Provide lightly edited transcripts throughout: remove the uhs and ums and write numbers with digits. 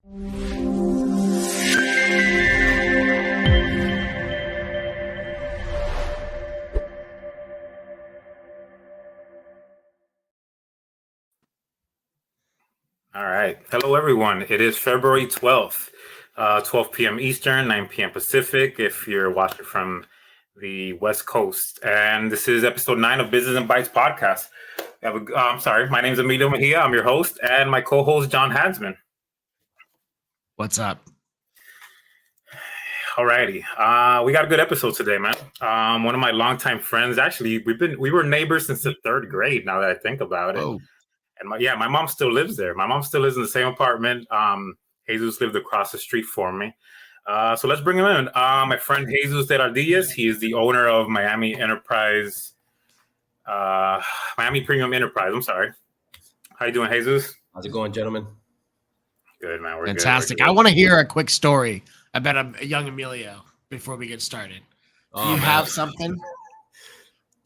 All right. Hello, everyone. It is February 12th, 12 p.m. Eastern, 9 p.m. Pacific, if you're watching from the West Coast. And this is episode 9 of Business and Bites podcast. My name is Emilio Mejia. I'm your host, and my co-host, John Hansman. What's up? All righty. We got a good episode today, man. One of my longtime friends, actually, we were neighbors since the 3rd grade, now that I think about it. Oh. And my mom still lives there. My mom still lives in the same apartment. Jesus lived across the street from me. So let's bring him in. My friend Jesus de Lardilles. He is the owner of Miami Premium Enterprise. I'm sorry. How you doing, Jesus? How's it going, gentlemen? Good, man. We're Fantastic. Good. I want to hear a quick story about a young Emilio before we get started. Do you have something?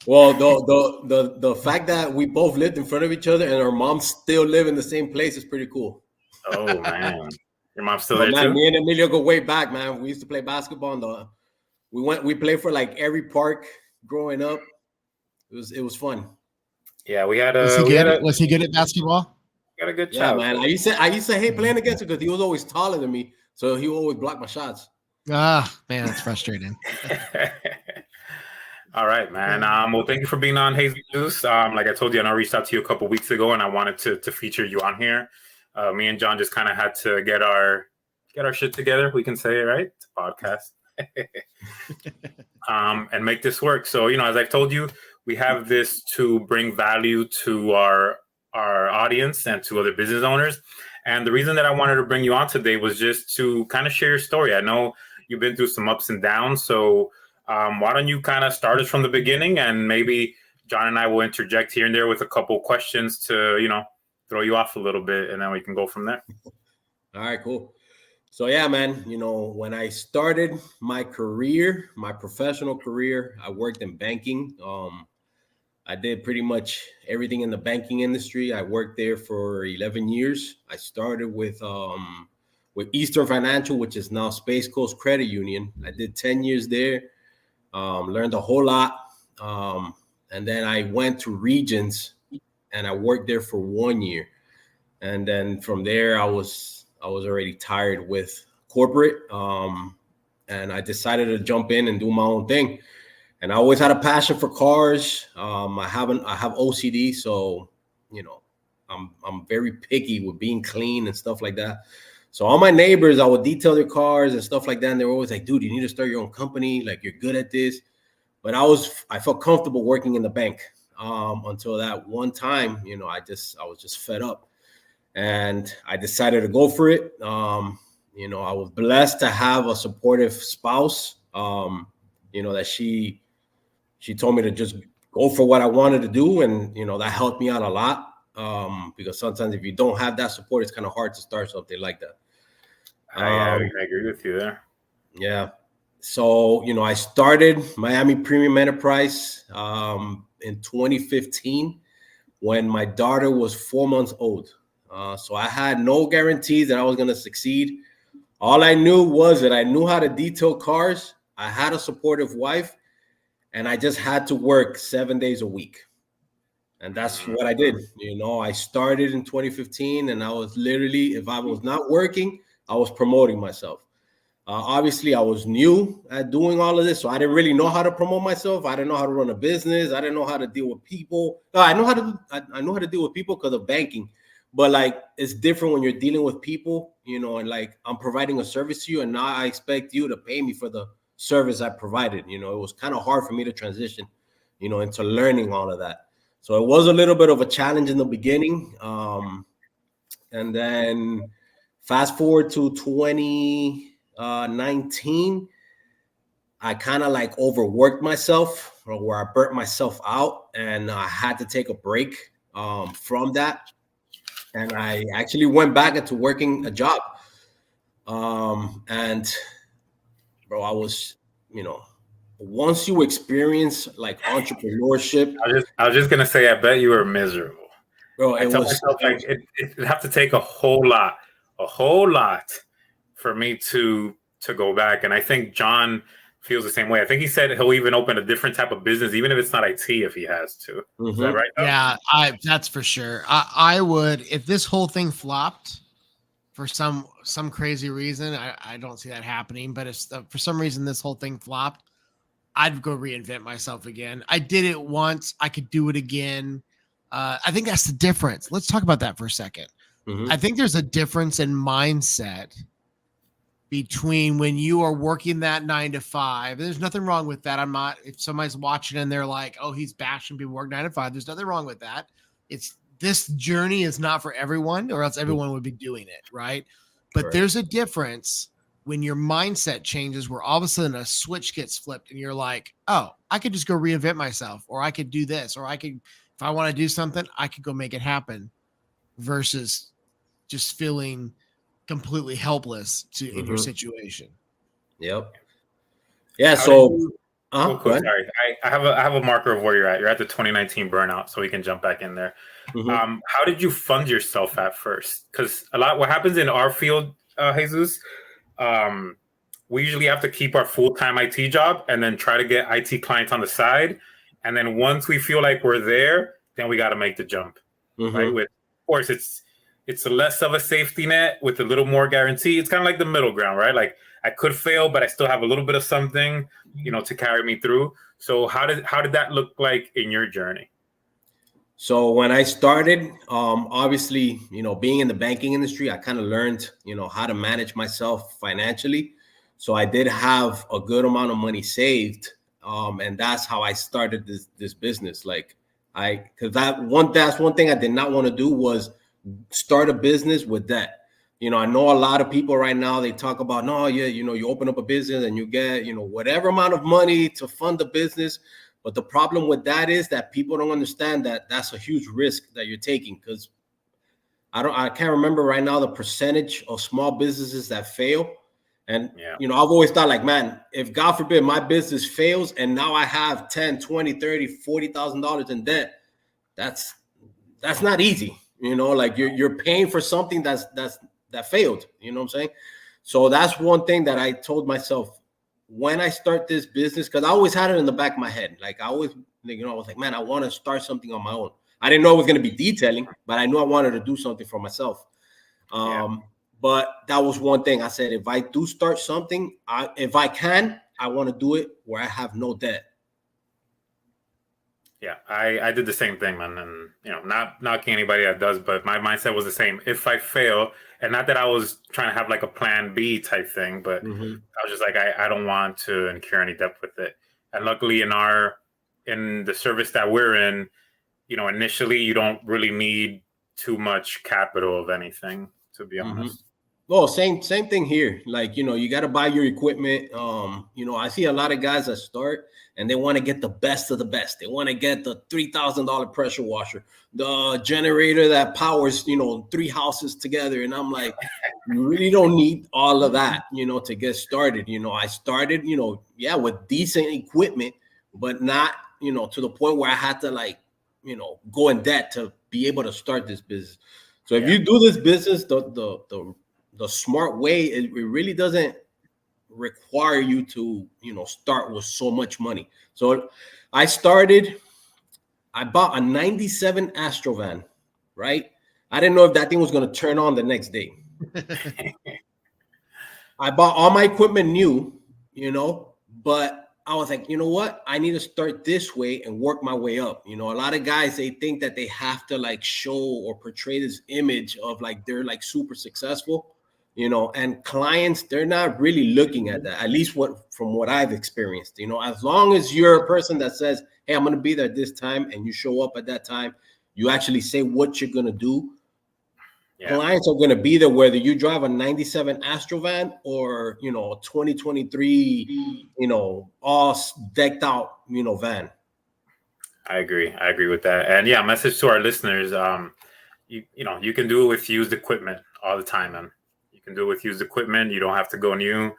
Well, the fact that we both lived in front of each other and our moms still live in the same place is pretty cool. Oh, man. Your mom's still there, man, too? Me and Emilio go way back, man. We used to play basketball. We played for like every park growing up. It was fun. Yeah, we had Was he good at basketball? Got a good Yeah, child. man. I used to hate playing against him because he was always taller than me. So he always blocked my shots. Ah, man, that's frustrating. All right, man. Well, thank you for being on, Jesus. Like I told you, I reached out to you a couple weeks ago, and I wanted to feature you on here. Me and John just kind of had to get our shit together. We can say it, right? It's a podcast. And make this work. So, as I've told you, we have this to bring value to our audience and to other business owners. And the reason that I wanted to bring you on today was just to kind of share your story. I know you've been through some ups and downs, so why don't you kind of start us from the beginning, and maybe John and I will interject here and there with a couple questions to, throw you off a little bit, and then we can go from there. All right, cool. So yeah, man, when I started my career, my professional career, I worked in banking. I did pretty much everything in the banking industry. I worked there for 11 years. I started with Eastern Financial, which is now Space Coast Credit Union. I did 10 years there. Learned a whole lot. And then I went to Regions and I worked there for 1 year. And then from there, I was already tired with corporate. And I decided to jump in and do my own thing. And I always had a passion for cars. I have OCD. So, I'm very picky with being clean and stuff like that. So all my neighbors, I would detail their cars and stuff like that. And they were always like, dude, you need to start your own company. Like, you're good at this. But I felt comfortable working in the bank until that one time, I was just fed up. And I decided to go for it. I was blessed to have a supportive spouse, that she told me to just go for what I wanted to do. And, that helped me out a lot. Because sometimes if you don't have that support, it's kind of hard to start something like that. I agree with you there. Yeah. So, I started Miami Premium Enterprise in 2015 when my daughter was 4 months old. So I had no guarantees that I was going to succeed. All I knew was that I knew how to detail cars. I had a supportive wife, and I just had to work 7 days a week. And that's what I did. I started in 2015, and I was literally, if I was not working, I was promoting myself. Obviously, I was new at doing all of this, so I didn't really know how to promote myself. I didn't know how to run a business. I didn't know how to deal with people. I know how to deal with people because of banking, but it's different when you're dealing with people, and I'm providing a service to you, and now I expect you to pay me for the service I provided. It was kind of hard for me to transition, into learning all of that. So it was a little bit of a challenge in the beginning, and then fast forward to 2019, I kind of overworked myself, where I burnt myself out, and I had to take a break from that. And I actually went back into working a job. And bro, I was, once you experience entrepreneurship. I was just gonna say, I bet you were miserable. Bro, I tell myself it'd have to take a whole lot a whole lot for me to go back. And I think John feels the same way. I think he said he'll even open a different type of business, even if it's not IT, if he has to. Is that right? Yeah, that's for sure. I would, if this whole thing flopped for some crazy reason, I don't see that happening. But if for some reason this whole thing flopped, I'd go reinvent myself again. I did it once. I could do it again. I think that's the difference. Let's talk about that for a second. I think there's a difference in mindset between when you are working that 9 to 5. There's nothing wrong with that. I'm not, if somebody's watching and they're like, oh, he's bashing people work 9 to 5. There's nothing wrong with that. It's, this journey is not for everyone, or else everyone would be doing it, right? But there's a difference when your mindset changes, where all of a sudden a switch gets flipped and you're like, oh, I could just go reinvent myself, or I could do this, or I could, if I want to do something, I could go make it happen, versus just feeling completely helpless in your situation. Yep. Yeah. So, sorry, I have a marker of where you're at. You're at the 2019 burnout, so we can jump back in there. How did you fund yourself at first? Because what happens in our field, Jesus, we usually have to keep our full-time IT job and then try to get IT clients on the side. And then once we feel like we're there, then we got to make the jump, right? Of course, it's a less of a safety net with a little more guarantee. It's kind of like the middle ground, right? Like, I could fail, but I still have a little bit of something, to carry me through. So how did that look like in your journey? So when I started, obviously, being in the banking industry, I kind of learned, how to manage myself financially. So I did have a good amount of money saved. And that's how I started this business. That's one thing I did not want to do, was start a business with debt. I know a lot of people right now, they talk about, no, yeah, you open up a business and you get, whatever amount of money to fund the business. But the problem with that is that people don't understand that that's a huge risk that you're taking, because I can't remember right now the percentage of small businesses that fail. And, I've always thought, like, man, if God forbid my business fails and now I have 10, 20, 30, $40,000 in debt, that's not easy. Like you're paying for something that failed. You know what I'm saying? So that's one thing that I told myself when I start this business, because I always had it in the back of my head. Like I always, I was like, man, I want to start something on my own. I didn't know it was going to be detailing, but I knew I wanted to do something for myself. But that was one thing I said, if I do start something, if I can, I want to do it where I have no debt. Yeah, I did the same thing, man. And, not knocking anybody that does, but my mindset was the same. If I fail, and not that I was trying to have like a plan B type thing, but I was just like, I don't want to incur any debt with it. And luckily in the service that we're in, initially you don't really need too much capital of anything, to be honest. Well, same thing here. Like, you got to buy your equipment. I see a lot of guys that start and they want to get the best of the best. They want to get the $3,000 pressure washer, the generator that powers, 3 houses together. And I'm like, you really don't need all of that, to get started. I started, with decent equipment, but not, to the point where I had to go in debt to be able to start this business. So if you do this business, the smart way, it really doesn't require you to, start with so much money. So I bought a 97 Astrovan, right? I didn't know if that thing was going to turn on the next day. I bought all my equipment new, but I was like, you know what? I need to start this way and work my way up. A lot of guys, they think that they have to show or portray this image of they're super successful. And clients, they're not really looking at that, at least from what I've experienced. As long as you're a person that says, hey, I'm going to be there this time, and you show up at that time, you actually say what you're going to do. Clients are going to be there, whether you drive a 97 Astrovan or, a 2023, all decked out, van. I agree with that. And message to our listeners, you can do it with used equipment all the time, man. Can do it with used equipment. You don't have to go new.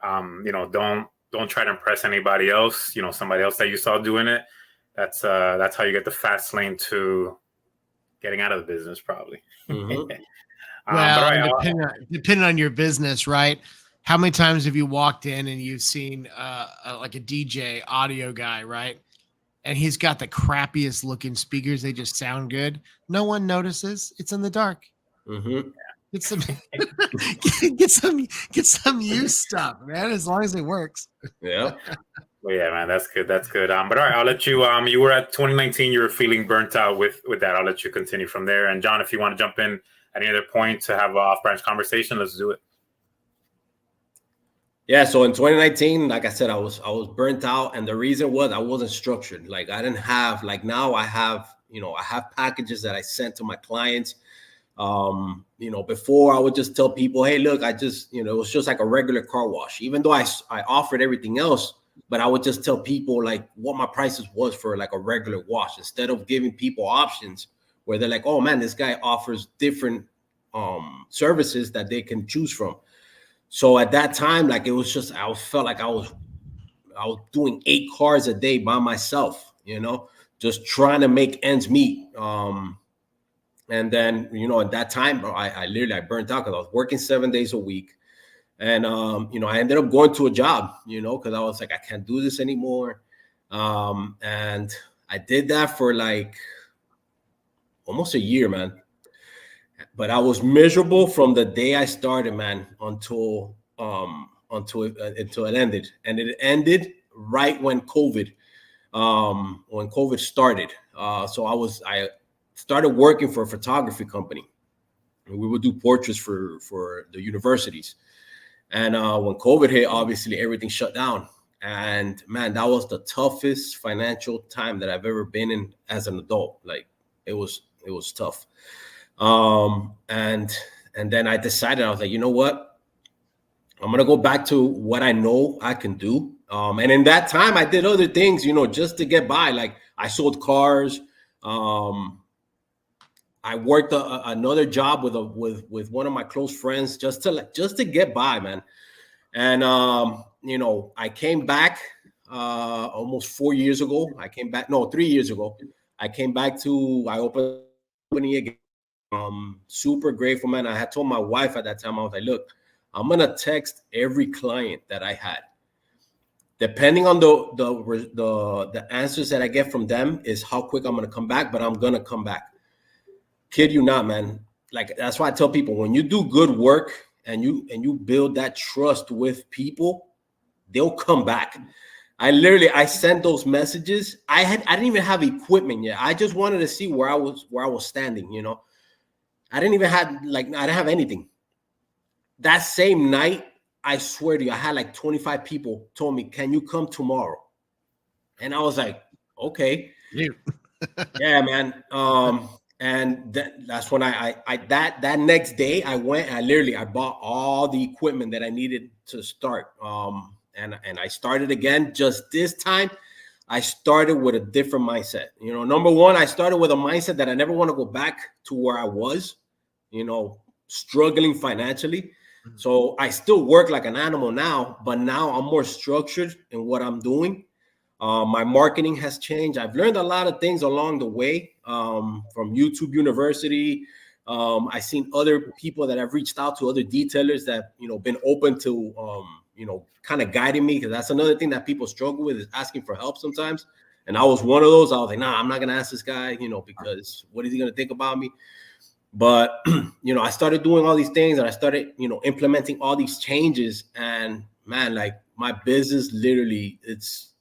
Don't try to impress anybody else. Somebody else that you saw doing it. That's how you get the fast lane to getting out of the business, probably. Well, But all right, depending on your business, right? How many times have you walked in and you've seen like a DJ audio guy, right? And he's got the crappiest looking speakers. They just sound good. No one notices. It's in the dark. Mm-hmm. Get some, get some used stuff, man. As long as it works. Yeah. well, yeah, man, that's good. That's good. But all right, I'll let you. You were at 2019. You were feeling burnt out with that. I'll let you continue from there. And John, if you want to jump in at any other point to have an off-branch conversation, let's do it. Yeah, so in 2019, like I said, I was burnt out, and the reason was I wasn't structured. Like I didn't have now I have packages that I sent to my clients. Before I would just tell people, hey, look, I just it was just like a regular car wash, even though I offered everything else, but I would just tell people like what my prices was for like a regular wash instead of giving people options where they're like, oh man, this guy offers different services that they can choose from. So at that time, like it was just, I felt like I was doing 8 cars a day by myself, just trying to make ends meet. And then, at that time, I literally burnt out because I was working 7 days a week. And, I ended up going to a job, because I was like, I can't do this anymore. And I did that for like almost a year, man. But I was miserable from the day I started, man, until it ended. And it ended right when COVID started. So I started working for a photography company. And we would do portraits for the universities. And when COVID hit, obviously everything shut down. And man, that was the toughest financial time that I've ever been in as an adult. Like it was tough. And then I decided, I was like, you know what? I'm going to go back to what I know I can do. And in that time I did other things, just to get by. Like I sold cars. I worked another job with one of my close friends just to get by, man. And, I came back almost 4 years ago. 3 years ago. I opened a company again. Super grateful, man. I had told my wife at that time, I was like, look, I'm going to text every client that I had. Depending on the answers that I get from them is how quick I'm going to come back, but I'm going to come back. Kid you not, man. Like, that's why I tell people, when you do good work and you build that trust with people, they'll come back. I sent those messages. I didn't even have equipment yet. I just wanted to see where I was standing, I didn't have anything. That same night, I swear to you, I had like 25 people told me, can you come tomorrow? And I was like, okay. Yeah, man. And that's when that next day I went, I bought all the equipment that I needed to start. And I started again. Just this time, I started with a different mindset. Number one, I started with a mindset that I never want to go back to where I was, struggling financially. So I still work like an animal now, but now I'm more structured in what I'm doing. My marketing has changed. I've learned a lot of things along the way, from YouTube University. I've seen other people that I've reached out to, other detailers that, been open to, kind of guiding me, because that's another thing that people struggle with, is asking for help sometimes. And I was one of those. I was like, nah, I'm not going to ask this guy, because what is he going to think about me? But, I started doing all these things, and I started, implementing all these changes. And man, like my business literally, it's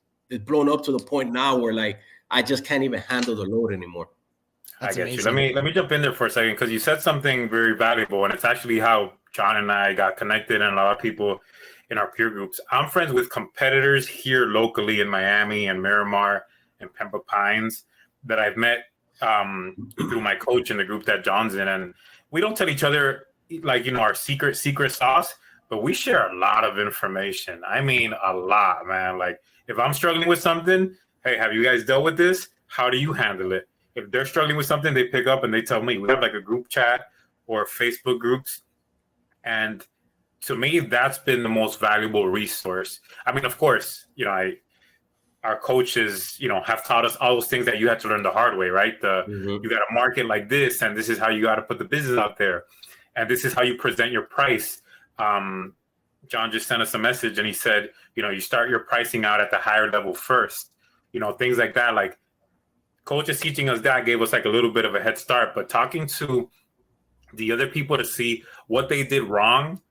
blown up to the point now where like I just can't even handle the load anymore. That's I get amazing. you. Let me jump in there for a second, because you said something very valuable, and it's actually how John and I got connected, and a lot of people in our peer groups. I'm friends with competitors here locally in Miami and Miramar and Pembroke Pines that I've met through my coach in the group that John's in, and we don't tell each other like our secret sauce, but we share a lot of information. I mean, a lot, man. Like if I'm struggling with something, hey, have you guys dealt with this? How do you handle it? If they're struggling with something, they pick up and they tell me. We have like a group chat or Facebook groups. And to me, that's been the most valuable resource. I mean, of course, our coaches, have taught us all those things that you had to learn the hard way, right? You got to market like this, and this is how you got to put the business out there. and this is how you present your price. John just sent us a message and he said, you start your pricing out at the higher level first, things like that. Like coach is teaching us that, gave us like a little bit of a head start, but talking to the other people to see what they did wrong,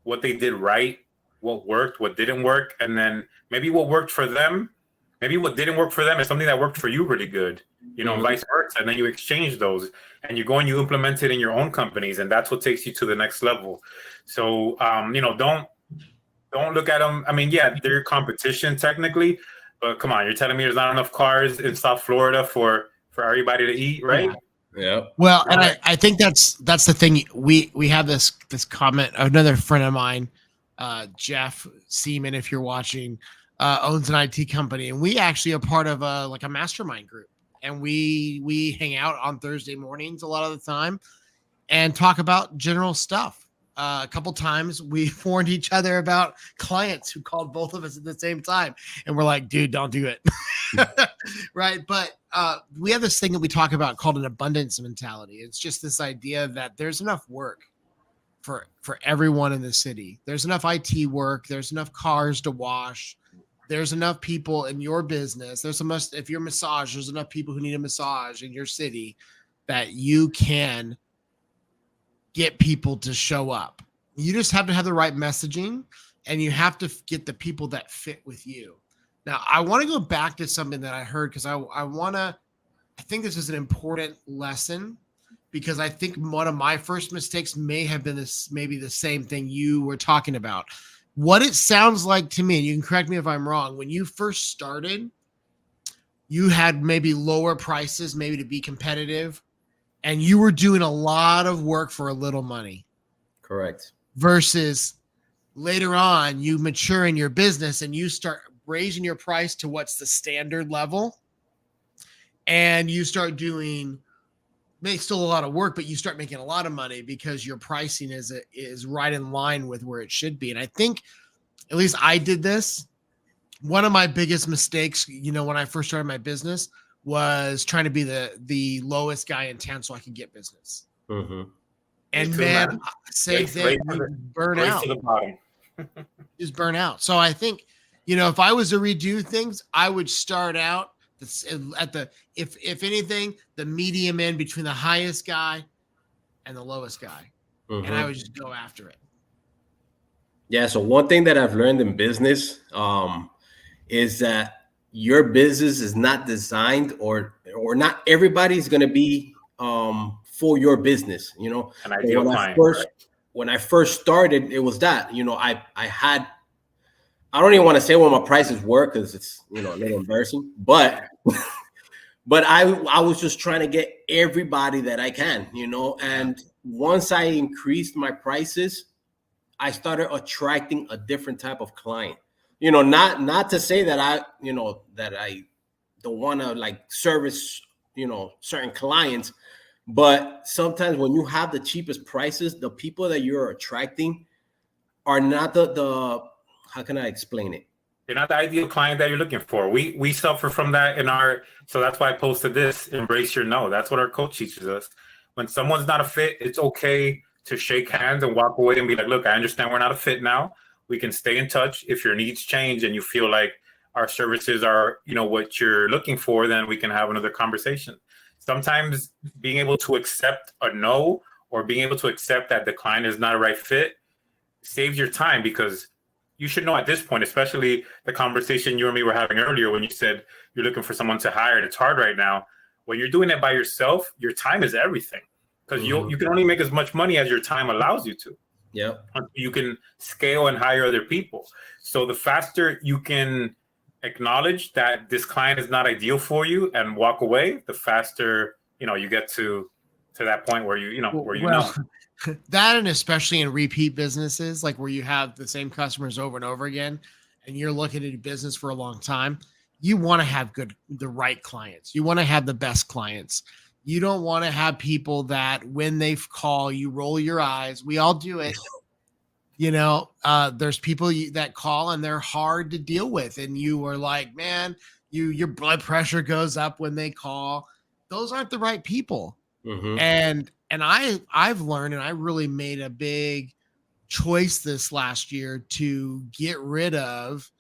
what they did right, what worked, what didn't work, and then maybe what worked for them, maybe what didn't work for them is something that worked for you really good, and vice versa. And then you exchange those and you go and you implement it in your own companies, and that's what takes you to the next level. So, don't look at them. I mean, yeah, they're your competition technically, but come on, you're telling me there's not enough cars in South Florida for everybody to eat, right? Yeah. Well, and I think that's the thing. We have this comment. Another friend of mine, Jeff Seaman, if you're watching, owns an IT company, and we actually are part of a mastermind group, and we hang out on Thursday mornings a lot of the time and talk about general stuff. A couple times we warned each other about clients who called both of us at the same time, and we're like, dude, don't do it. Right. But we have this thing that we talk about called an abundance mentality. It's just this idea that there's enough work for everyone in the city. There's enough IT work. There's enough cars to wash. There's enough people in your business. If you're a massage, there's enough people who need a massage in your city that you can get people to show up. You just have to have the right messaging, and you have to get the people that fit with you. Now, I want to go back to something that I heard, because I think this is an important lesson, because I think one of my first mistakes may have been maybe the same thing you were talking about. What it sounds like to me, and you can correct me if I'm wrong, when you first started, you had maybe lower prices, maybe to be competitive, and you were doing a lot of work for a little money. Correct. Versus later on, you mature in your business and you start raising your price to what's the standard level. And you start doing still a lot of work, but you start making a lot of money because your pricing is right in line with where it should be. And I think, at least I did this. One of my biggest mistakes, when I first started my business, was trying to be the lowest guy in town so I could get business. Mm-hmm. And man, same thing, burn out. Just burn out. So I think, if I was to redo things, I would start out at if anything, the medium end between the highest guy and the lowest guy. Mm-hmm. And I would just go after it. Yeah. So one thing that I've learned in business is that your business is not designed or not everybody's going to be for your business, An ideal client, when I first started, it was that, I don't even want to say what my prices were, because it's, a little embarrassing, but I was just trying to get everybody that I can, and once I increased my prices, I started attracting a different type of client. Not to say that I don't want to service, certain clients, but sometimes when you have the cheapest prices, the people that you're attracting are not the how can I explain it? You're not the ideal client that you're looking for. We suffer from that so that's why I posted this, embrace your no. That's what our coach teaches us. When someone's not a fit, it's okay to shake hands and walk away and be like, look, I understand we're not a fit now. We can stay in touch. If your needs change and you feel like our services are, what you're looking for, then we can have another conversation. Sometimes being able to accept a no, or being able to accept that the client is not a right fit, saves your time, because you should know at this point, especially the conversation you and me were having earlier when you said you're looking for someone to hire and it's hard right now. When you're doing it by yourself, your time is everything, because you can only make as much money as your time allows you to. Yeah. You can scale and hire other people. So the faster you can acknowledge that this client is not ideal for you and walk away, the faster, you get to that point where that, and especially in repeat businesses, like where you have the same customers over and over again, and you're looking to do business for a long time, you want to have the right clients. You want to have the best clients. You don't want to have people that when they call, you roll your eyes. We all do it. There's people that call and they're hard to deal with. And you are like, man, your blood pressure goes up when they call. Those aren't the right people. Mm-hmm. And And I've learned, and I really made a big choice this last year to get rid of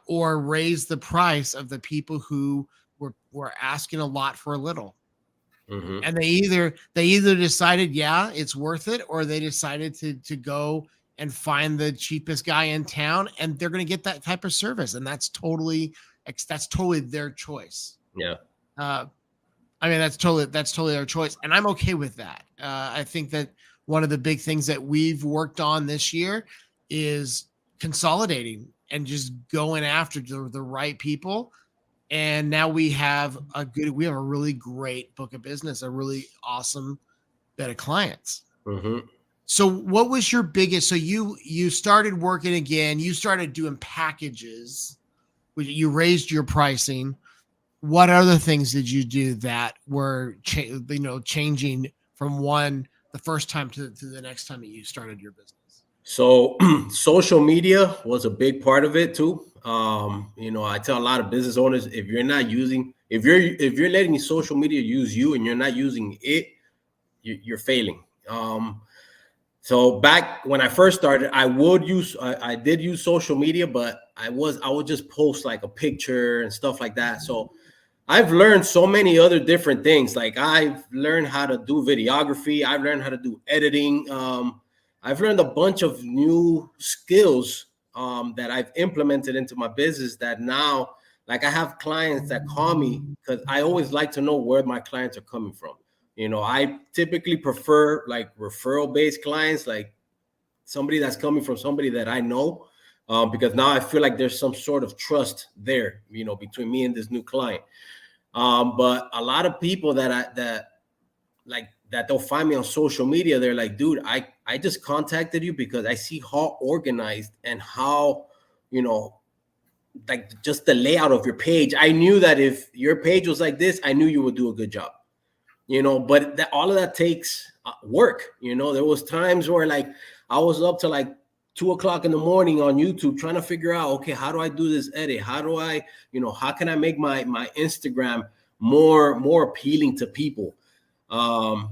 or raise the price of the people who were asking a lot for a little. Mm-hmm. And they either decided, yeah, it's worth it, or they decided to go and find the cheapest guy in town, and they're going to get that type of service, and that's totally their choice. Yeah. I mean, that's totally their choice, and I'm okay with that. I think that one of the big things that we've worked on this year is consolidating and just going after the right people. And now we have a really great book of business, a really awesome bit of clients. Mm-hmm. So what was your biggest, so you started working again, you started doing packages, you raised your pricing. What other things did you do that were changing from the first time to the next time that you started your business? So social media was a big part of it too. I tell a lot of business owners, if you're letting social media use you and you're not using it, you're failing. So back when I first started, I did use social media, but I would just post like a picture and stuff like that. So I've learned so many other different things. Like I've learned how to do videography. I've learned how to do editing. I've learned a bunch of new skills that I've implemented into my business that now, like I have clients that call me because I always like to know where my clients are coming from. I typically prefer like referral-based clients, like somebody that's coming from somebody that I know, because now I feel like there's some sort of trust there, between me and this new client. But a lot of people that they'll find me on social media, they're like, dude, I just contacted you because I see how organized and how, like just the layout of your page. I knew that if your page was like this, I knew you would do a good job, but all of that takes work. There was times where like I was up to like 2:00 in the morning on YouTube trying to figure out, okay, how do I do this edit? How do I, how can I make my Instagram more appealing to people?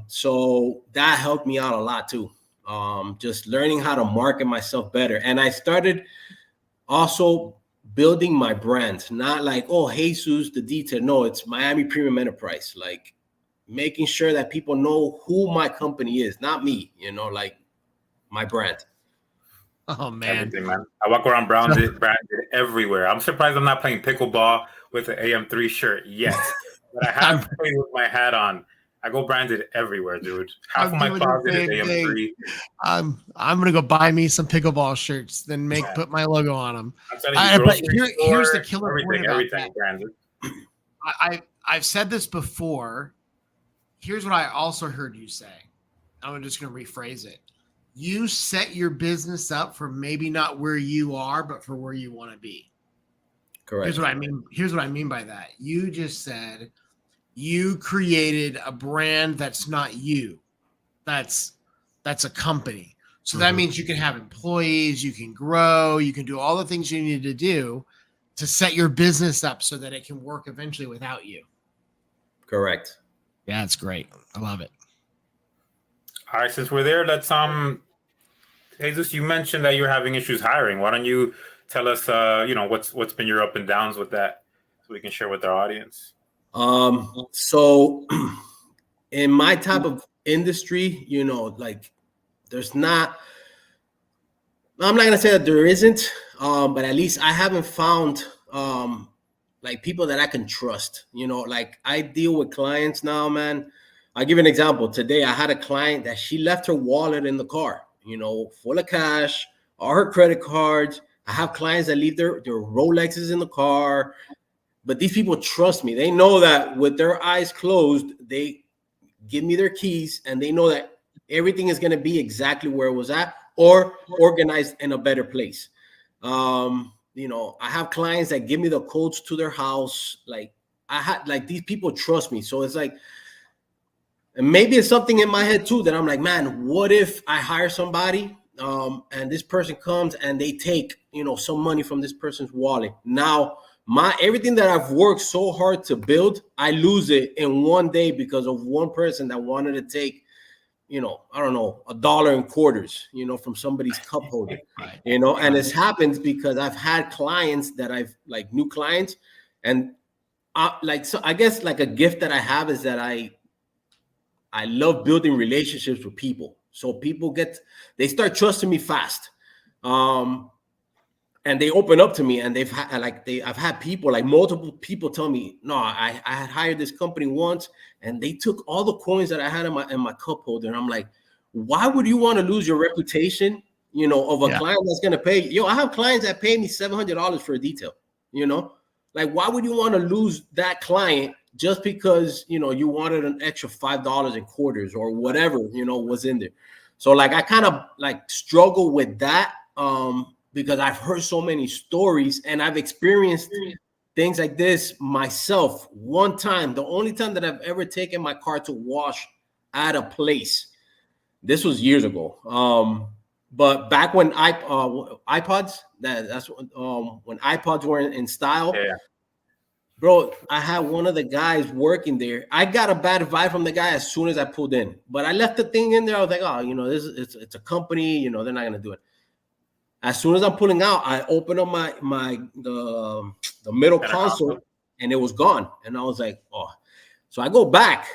So that helped me out a lot too. Just learning how to market myself better. And I started also building my brand, not like, oh, Jesus, the detail. No, it's Miami Premium Enterprise. Like making sure that people know who my company is, not me, like my brand. Oh man. Everything, man. I walk around branded everywhere. I'm surprised I'm not playing pickleball with an AM3 shirt yet. But I have played with my hat on. I go branded everywhere, dude. Half of my closet is AM3. I'm gonna go buy me some pickleball shirts, then put my logo on them. But here's the killer point about that. Branded. I've said this before. Here's what I also heard you say. I'm just gonna rephrase it. You set your business up for maybe not where you are, but for where you want to be. Correct. Here's what I mean by that. You just said you created a brand that's not you. That's a company. So that means you can have employees, you can grow, you can do all the things you need to do to set your business up so that it can work eventually without you. Correct. Yeah, it's great. I love it. All right, since we're there, let's Jesus, you mentioned that you're having issues hiring. Why don't you tell us what's been your up and downs with that so we can share with our audience? So in my type of industry, like there's not, I'm not gonna say that there isn't, but at least I haven't found like people that I can trust. Like I deal with clients now, man. I'll give you an example. Today, I had a client that she left her wallet in the car, full of cash, all her credit cards. I have clients that leave their Rolexes in the car, but these people trust me. They know that with their eyes closed, they give me their keys and they know that everything is going to be exactly where it was at or organized in a better place. I have clients that give me the codes to their house. Like these people trust me. So it's like, and maybe it's something in my head too that I'm like, man, what if I hire somebody and this person comes and they take, some money from this person's wallet? Now, everything that I've worked so hard to build, I lose it in one day because of one person that wanted to take, I don't know, $1.25, from somebody's cup holder, Right. and this happens because I've had clients that I've like new clients, and so I guess like a gift that I have is that I love building relationships with people. So people they start trusting me fast. And they open up to me, and I've had people, like multiple people, tell me, no, I had hired this company once, and they took all the coins that I had in my cup holder. And I'm like, why would you want to lose your reputation, of a client that's gonna pay? I have clients that pay me $700 for a detail. Like, why would you want to lose that client just because you wanted an extra $5 in quarters or whatever was in there? So like I kind of like struggle with that. Because I've heard so many stories and I've experienced things like this myself. One time, the only time that I've ever taken my car to wash at a place, this was years ago. But back when iPods, that's when iPods were in style. Yeah. Bro, I had one of the guys working there. I got a bad vibe from the guy as soon as I pulled in, but I left the thing in there. I was like, oh, it's a company, they're not gonna do it. As soon as I'm pulling out, I open up the middle console, and it was gone. And I was like, oh. So I go back.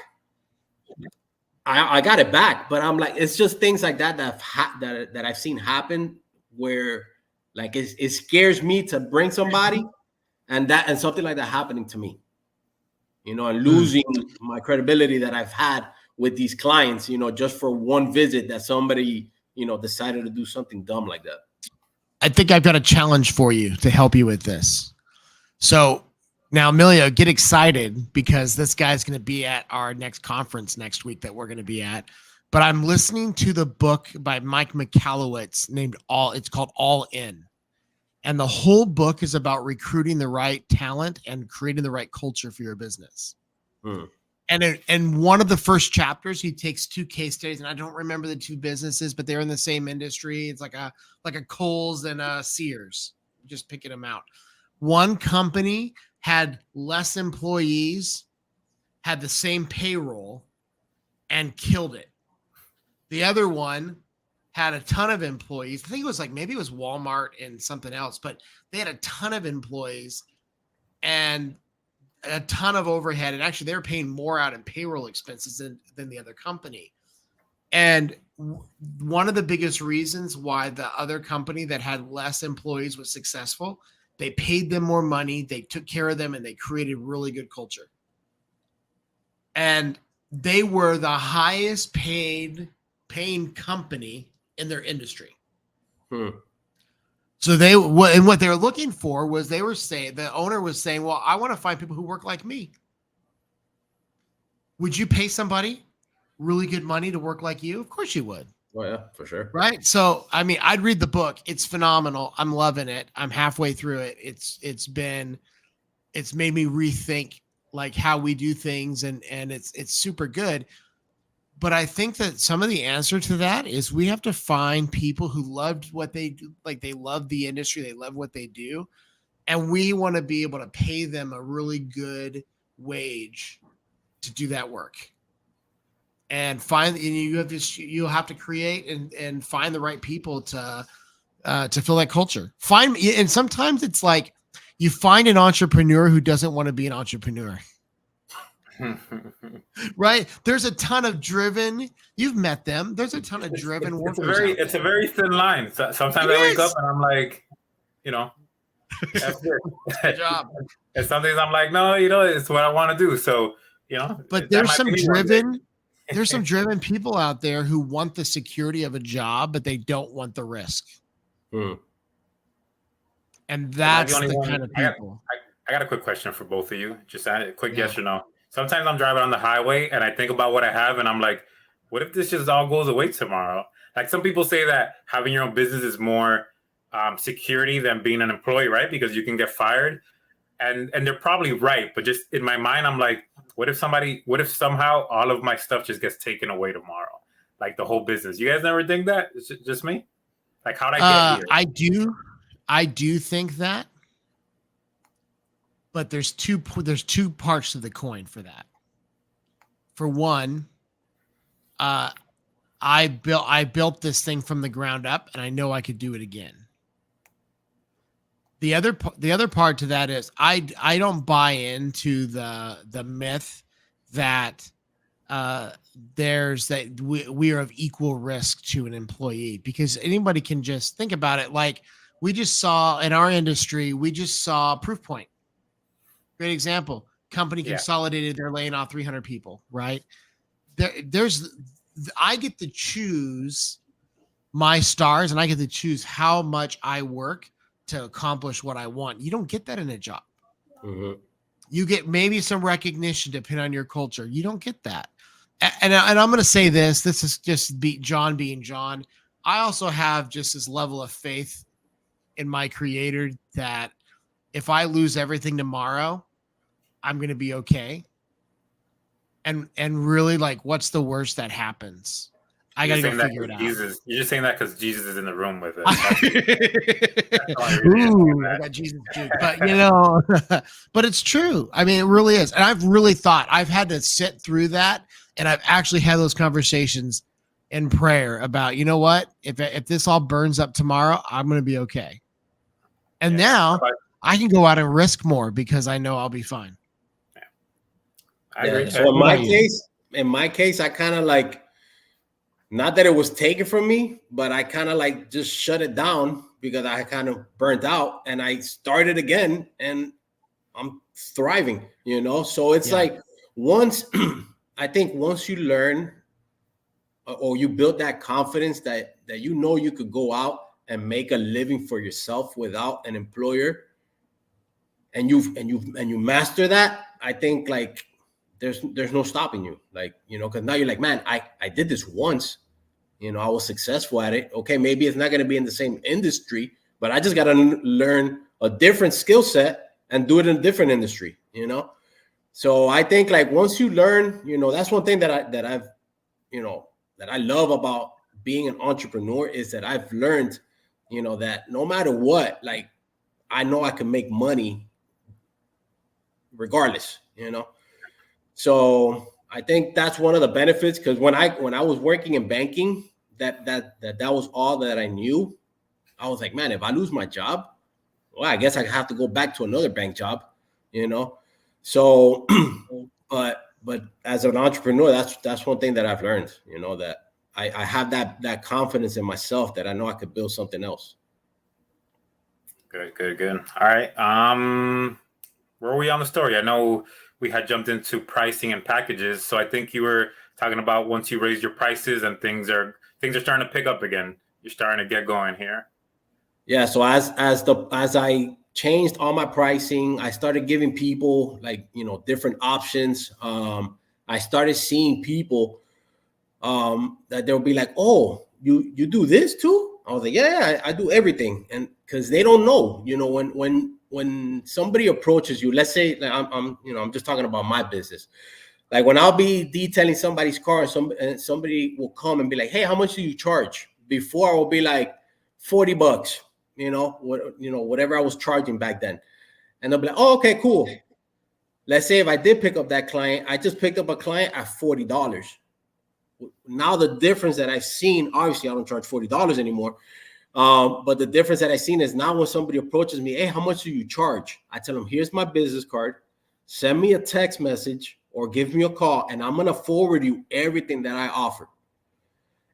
I got it back, but I'm like, it's just things like that that I've seen happen where like it scares me to bring somebody, and something like that happening to me, and losing my credibility that I've had with these clients, just for one visit that somebody, decided to do something dumb like that. I think I've got a challenge for you to help you with this. So now, Emilio, get excited because this guy's going to be at our next conference next week that we're going to be at. But I'm listening to the book by Mike Michalowicz it's called All In. And the whole book is about recruiting the right talent and creating the right culture for your business. And one of the first chapters, he takes two case studies, and I don't remember the two businesses, but they're in the same industry. It's like a Kohl's and a Sears, just picking them out. One company had less employees, had the same payroll, and killed it. The other one had a ton of employees. I think it was maybe it was Walmart and something else, but they had a ton of employees and a ton of overhead, and actually they were paying more out in payroll expenses than the other company. And one of the biggest reasons why the other company that had less employees was successful, they paid them more money, they took care of them, and they created really good culture. And they were the highest paying company in their industry. So what they were looking for was the owner was saying, well, I want to find people who work like me. Would you pay somebody really good money to work like you? Of course you would. Oh yeah, for sure. Right. So, I mean, I'd read the book. It's phenomenal. I'm loving it. I'm halfway through it. It's made me rethink like how we do things, and it's super good. But I think that some of the answer to that is we have to find people who loved what they do. Like they love the industry. They love what they do. And we want to be able to pay them a really good wage to do that work. And you'll have to create and find the right people to fill that culture. And sometimes it's like you find an entrepreneur who doesn't want to be an entrepreneur. Right? There's a ton of driven. You've met them. There's a ton of driven workers. It's a very thin line. Sometimes I wake up and I'm like, that's it. Good job. And some days I'm like, no, it's what I want to do. So, But there's some driven people out there who want the security of a job, but they don't want the risk. And that's the kind of people. I got a quick question for both of you. Just a quick yes or no. Sometimes I'm driving on the highway and I think about what I have and I'm like, what if this just all goes away tomorrow? Like some people say that having your own business is more security than being an employee, right? Because you can get fired. And they're probably right. But just in my mind, I'm like, what if somehow all of my stuff just gets taken away tomorrow? Like the whole business. You guys never think that? It's just me? Like how'd I get here? I do think that. But there's two parts to the coin for that. For one, I built this thing from the ground up, and I know I could do it again. The other part to that is I don't buy into the myth that we are of equal risk to an employee, because anybody can just think about it. Like we just saw in our industry, we just saw Proof Point. Great example. Company consolidated, they're laying off 300 people, right? I get to choose my stars, and I get to choose how much I work to accomplish what I want. You don't get that in a job. Mm-hmm. You get maybe some recognition depending on your culture. You don't get that. And I'm going to say this is just John being John. I also have just this level of faith in my creator that if I lose everything tomorrow, I'm going to be okay. And really, like, what's the worst that happens? I got to go figure it out. You're just saying that because Jesus is in the room with it. Ooh, I got Jesus juke. But, but it's true. I mean, it really is. And I've really thought I've had to sit through that. And I've actually had those conversations in prayer about, you know what? If this all burns up tomorrow, I'm going to be okay. And now I can go out and risk more because I know I'll be fine. I agree. So in my case, I kind of like, not that it was taken from me, but I kind of like just shut it down because I kind of burnt out, and I started again, and I'm thriving, So it's like I think once you learn or you build that confidence that you could go out and make a living for yourself without an employer, and you master that, I think like there's no stopping you, like, because now you're like, man, I did this once, I was successful at it. Okay, maybe it's not going to be in the same industry, but I just got to learn a different skill set and do it in a different industry, So I think like once you learn, that's one thing that I love about being an entrepreneur is that I've learned, that no matter what, like I know I can make money regardless, So I think that's one of the benefits, because when I was working in banking, that was all that I knew. I was like, man, if I lose my job, well, I guess I have to go back to another bank job, So, but as an entrepreneur, that's one thing that I've learned, that I have that confidence in myself that I know I could build something else. Good. All right. Where are we on the story? I know we had jumped into pricing and packages, so I think you were talking about once you raise your prices and things are starting to pick up again. You're starting to get going here. Yeah. So as I changed all my pricing, I started giving people like different options. I started seeing people that they'll be like, "Oh, you do this too?" I was like, "Yeah, I do everything," and because they don't know, when somebody approaches you, let's say like I'm just talking about my business. Like when I'll be detailing somebody's car, and somebody will come and be like, "Hey, how much do you charge?" Before I will be like $40, whatever I was charging back then, and they'll be like, "Oh, okay, cool." Let's say if I did pick up that client, I just picked up a client at $40. Now the difference that I've seen, obviously I don't charge $40 anymore. But the difference that I've seen is now when somebody approaches me, "Hey, how much do you charge?" I tell them, "Here's my business card. Send me a text message or give me a call, and I'm going to forward you everything that I offer."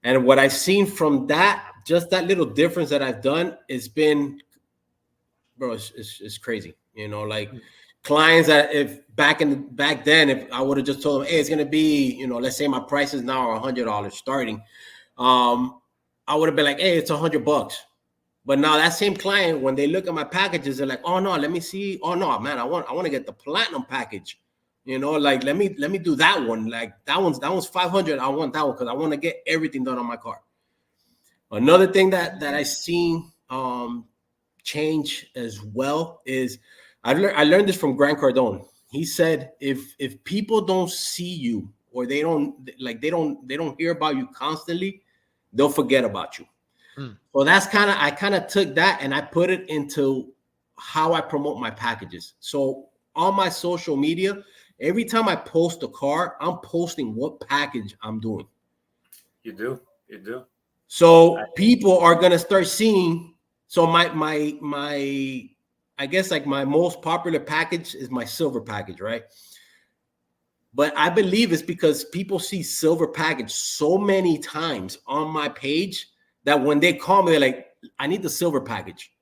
And what I've seen from that, just that little difference that I've done, it's been, bro, it's crazy. Like clients that if back then, if I would have just told them, "Hey, it's going to be, let's say my prices now are $100 starting." I would have been like, "Hey, it's $100. But now that same client, when they look at my packages, they're like, "Oh no, let me see. Oh no, man, I want to get the platinum package. Like let me do that one. Like that one's $500. I want that one because I want to get everything done on my car." Another thing that I seen change as well is I learned this from Grant Cardone. He said if people don't see you or they don't hear about you constantly, they'll forget about you. So that's I kind of took that and I put it into how I promote my packages. So on my social media, every time I post a car, I'm posting what package I'm doing. You do? You do. So people are gonna start seeing. So my I guess like my most popular package is my silver package, right? But I believe it's because people see silver package so many times on my page that when they call me, they're like, I need the silver package,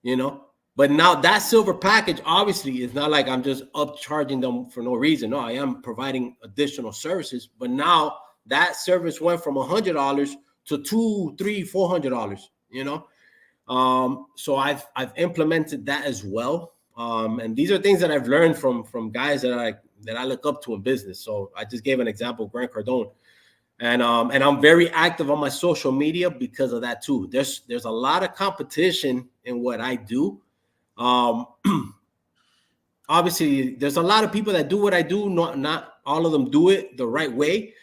you know? But now that silver package, obviously, is not like I'm just upcharging them for no reason. No, I am providing additional services. But now that service went from $100 to $200, $300, $400, you know? So I've implemented that as well. And these are things that I've learned from guys that I look up to in business. So I just gave an example, Grant Cardone, and I'm very active on my social media because of that too. There's a lot of competition in what I do. Obviously, there's a lot of people that do what I do. Not all of them do it the right way.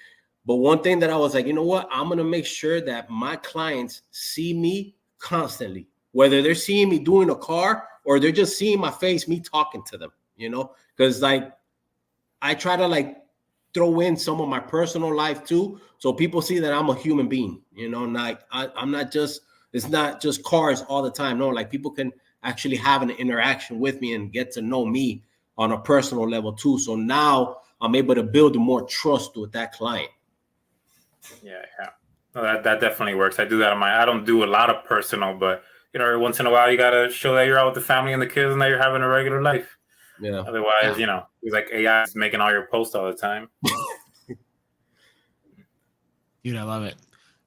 But one thing that I was like, you know what? I'm gonna make sure that my clients see me constantly, whether they're seeing me doing a car or they're just seeing my face, me talking to them, you know, because like I try to like throw in some of my personal life too, so people see that I'm a human being, you know, like I'm not just, it's not just cars all the time. No, like people can actually have an interaction with me and get to know me on a personal level too. So now I'm able to build more trust with that client. Yeah. No, that definitely works. I do that on my. I don't do a lot of personal, but you know, every once in a while, you gotta show that you're out with the family and the kids, and that you're having a regular life. Yeah. Otherwise, you know, it's like AI is making all your posts all the time. Dude, I love it.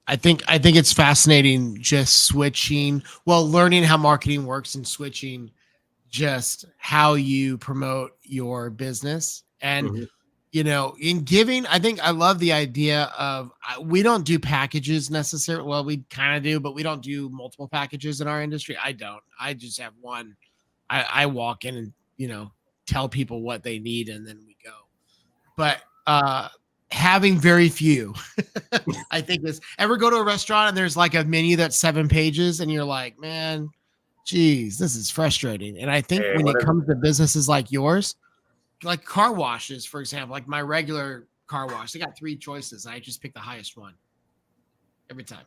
I think it's fascinating just switching, learning how marketing works and switching just how you promote your business. And you know, in giving, I think I love the idea of we don't do packages necessarily. Well, we kind of do, but we don't do multiple packages in our industry. I don't. I just have one. I walk in and, you know, tell people what they need and then we go. But having very few, I think is, ever go to a restaurant and there's like a menu that's 7 pages and you're like, man, geez, this is frustrating. And I think when it comes to businesses like yours, like car washes, for example, like my regular car wash, they got 3 choices. I just pick the highest one every time.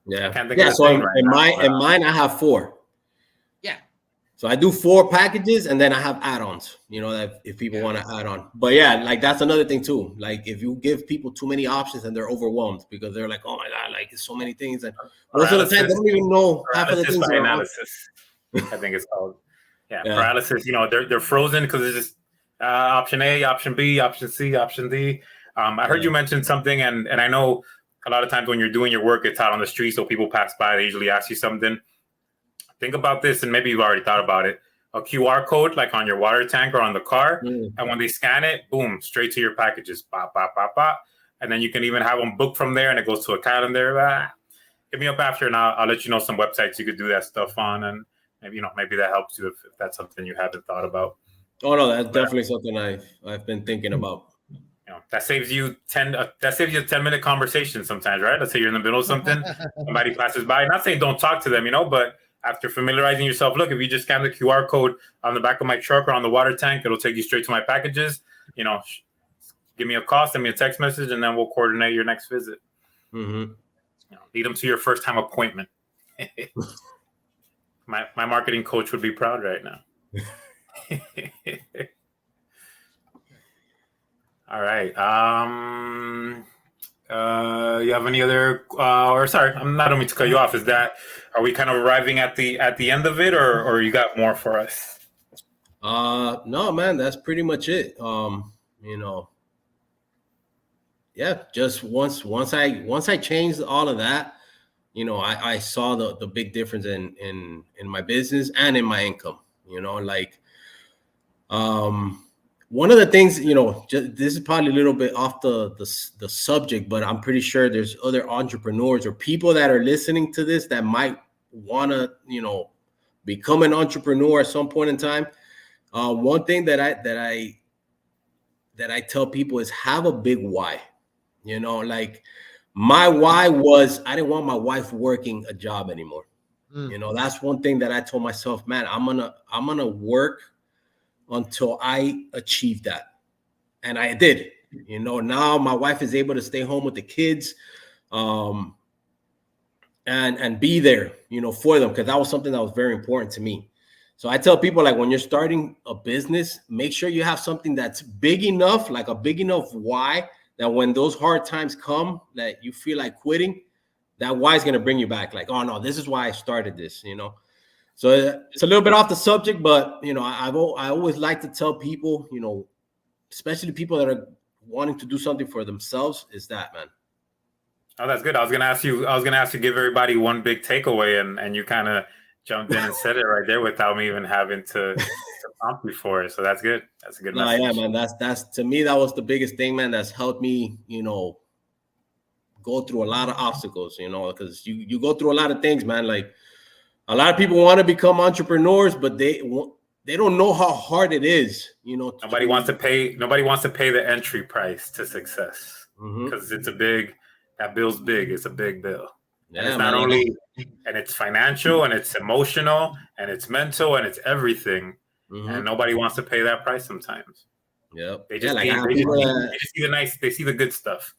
Yeah. So in mine, I have 4. Yeah. So I do 4 packages and then I have add-ons, you know, that if people want to add on. But yeah, like that's another thing too. Like if you give people too many options and they're overwhelmed because they're like, oh my God, like it's so many things. And most of the time they don't even know half of the things. Analysis, I think it's called. Yeah. Paralysis, you know, they're frozen because it's just option A, option B, option C, option D. I heard you mention something, and I know a lot of times when you're doing your work, it's out on the street, so people pass by, they usually ask you something. Think about this, and maybe you've already thought about it. A QR code, like on your water tank or on the car, and when they scan it, boom, straight to your packages. Bop, bop, bop, bop. And then you can even have them booked from there, and it goes to a calendar. Hit me up after, and I'll let you know some websites you could do that stuff on, and maybe that helps you if that's something you haven't thought about. Oh no, that's definitely something I've been thinking about. You know, that saves you a 10-minute conversation sometimes, right? Let's say you're in the middle of something, somebody passes by. Not saying don't talk to them, you know, but after familiarizing yourself, look, if you just scan the QR code on the back of my truck or on the water tank, it'll take you straight to my packages. You know, give me a call, send me a text message, and then we'll coordinate your next visit. You know, lead them to your first time appointment. My marketing coach would be proud right now. All right. You have any other sorry, I'm not going to cut you off. Are we kind of arriving at the end of it, or you got more for us? No, man, that's pretty much it. You know, yeah, just once I changed all of that, you know, I saw the big difference in my business and in my income, you know, like one of the things, you know, this is probably a little bit off the subject, but I'm pretty sure there's other entrepreneurs or people that are listening to this that might want to, you know, become an entrepreneur at some point in time. One thing that I tell people is have a big why. You know, like my why was I didn't want my wife working a job anymore. You know, that's one thing that I told myself, man, I'm gonna work until I achieve that. And I did. You know, now my wife is able to stay home with the kids. um, and be there, for them, because that was something that was very important to me. So I tell people, like, when you're starting a business, make sure you have something that's big enough, like a big enough why, that when those hard times come, that you feel like quitting, that why is going to bring you back. Like, oh no, this is why I started this, So it's a little bit off the subject, but I always like to tell people, especially people that are wanting to do something for themselves, is that, man. Oh, that's good. I was gonna ask you to give everybody one big takeaway, and you kind of jumped in and said it right there without me even having to prompt you for it. So that's good. That's a good message. Yeah, man. That's to me, that was the biggest thing, man. That's helped me, go through a lot of obstacles, because you go through a lot of things, man. Like, a lot of people want to become entrepreneurs, but they don't know how hard it is, Nobody wants to pay the entry price to success, because that bill's big. It's a big bill. Yeah, and it's not only, and it's financial, and it's emotional, and it's mental, and it's everything. And nobody wants to pay that price sometimes. Yep. They just they see the good stuff.